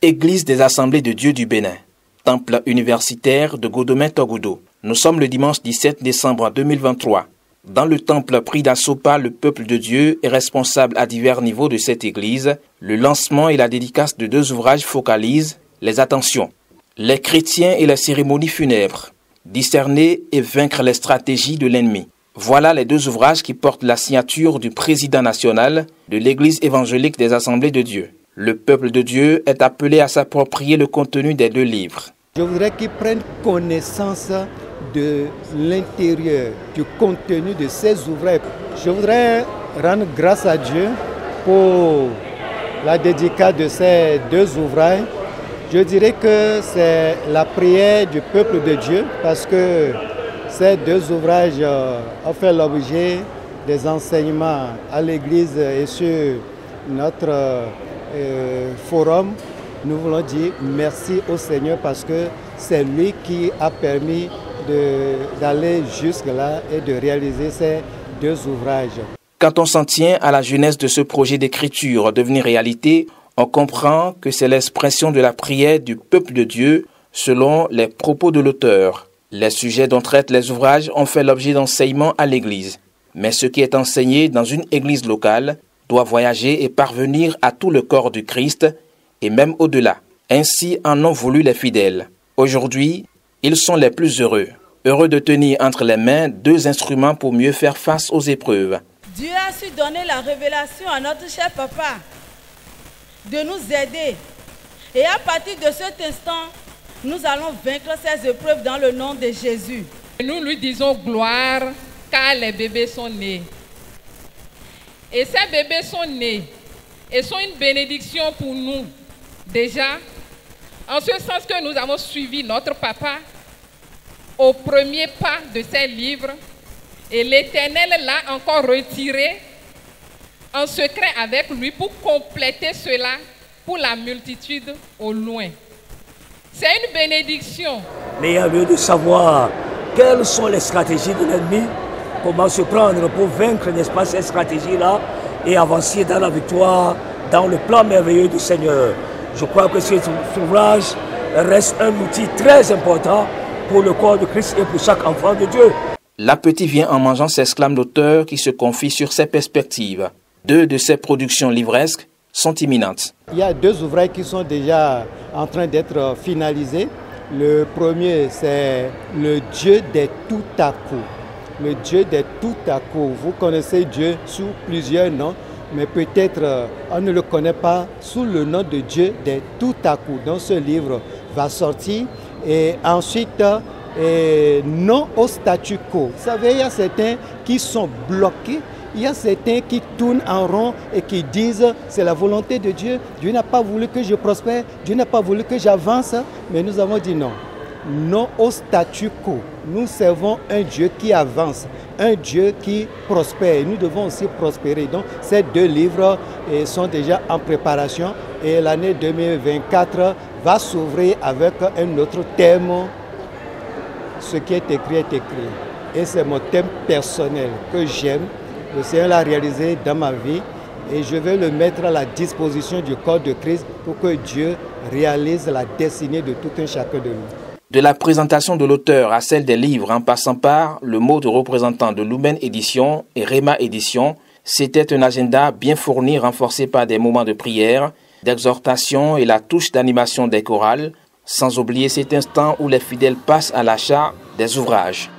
Église des Assemblées de Dieu du Bénin, temple universitaire de Godomé-Togodo. Nous sommes le dimanche 17 décembre 2023. Dans le temple pris d'assaut par le peuple de Dieu et responsable à divers niveaux de cette église, le lancement et la dédicace de 2 ouvrages focalisent les attentions. Les chrétiens et les cérémonies funèbres, discerner et vaincre les stratégies de l'ennemi. Voilà les 2 ouvrages qui portent la signature du président national de l'Église évangélique des Assemblées de Dieu. Le peuple de Dieu est appelé à s'approprier le contenu des 2 livres. Je voudrais qu'ils prennent connaissance de l'intérieur, du contenu de ces ouvrages. Je voudrais rendre grâce à Dieu pour la dédicace de ces 2 ouvrages. Je dirais que c'est la prière du peuple de Dieu parce que ces 2 ouvrages ont fait l'objet des enseignements à l'Église et sur notre forum. Nous voulons dire merci au Seigneur parce que c'est lui qui a permis d'aller jusque-là et de réaliser ces 2 ouvrages. Quand on s'en tient à la jeunesse de ce projet d'écriture devenu réalité, on comprend que c'est l'expression de la prière du peuple de Dieu selon les propos de l'auteur. Les sujets dont traitent les ouvrages ont fait l'objet d'enseignements à l'Église. Mais ce qui est enseigné dans une église locale doit voyager et parvenir à tout le corps du Christ et même au-delà. Ainsi en ont voulu les fidèles. Aujourd'hui, ils sont les plus heureux. Heureux de tenir entre les mains 2 instruments pour mieux faire face aux épreuves. Dieu a su donner la révélation à notre cher papa de nous aider. Et à partir de cet instant, nous allons vaincre ces épreuves dans le nom de Jésus. Nous lui disons gloire car les bébés sont nés. Et ces bébés sont nés et sont une bénédiction pour nous. Déjà, en ce sens que nous avons suivi notre papa au premier pas de ces livres et l'Éternel l'a encore retiré en secret avec lui pour compléter cela pour la multitude au loin. C'est une bénédiction. Mais il y a lieu de savoir quelles sont les stratégies de l'ennemi, comment se prendre pour vaincre, n'est-ce pas, ces stratégies-là et avancer dans la victoire, dans le plan merveilleux du Seigneur. Je crois que cet ouvrage reste un outil très important pour le corps de Christ et pour chaque enfant de Dieu. L'appétit vient en mangeant, s'exclame l'auteur qui se confie sur ses perspectives. 2 de ses productions livresques sont imminentes. Il y a 2 ouvrages qui sont déjà en train d'être finalisés. Le premier, c'est le Dieu des tout à coup. Le Dieu des tout à coup. Vous connaissez Dieu sous plusieurs noms, mais peut-être on ne le connaît pas sous le nom de Dieu des tout à coup. Donc ce livre va sortir. Et ensuite, non au statu quo. Vous savez, il y a certains qui sont bloqués. Il y a certains qui tournent en rond et qui disent c'est la volonté de Dieu. Dieu n'a pas voulu que je prospère. Dieu n'a pas voulu que j'avance. Mais nous avons dit non. Non au statu quo. Nous servons un Dieu qui avance, un Dieu qui prospère. Nous devons aussi prospérer. Donc ces 2 livres sont déjà en préparation et l'année 2024 va s'ouvrir avec un autre thème. Ce qui est écrit est écrit. Et c'est mon thème personnel que j'aime. Le Seigneur l'a réalisé dans ma vie et je vais le mettre à la disposition du corps de Christ pour que Dieu réalise la destinée de tout un chacun de nous. De la présentation de l'auteur à celle des livres en passant par le mot de représentant de Lumen Édition et Rema Édition, c'était un agenda bien fourni renforcé par des moments de prière, d'exhortation et la touche d'animation des chorales, sans oublier cet instant où les fidèles passent à l'achat des ouvrages.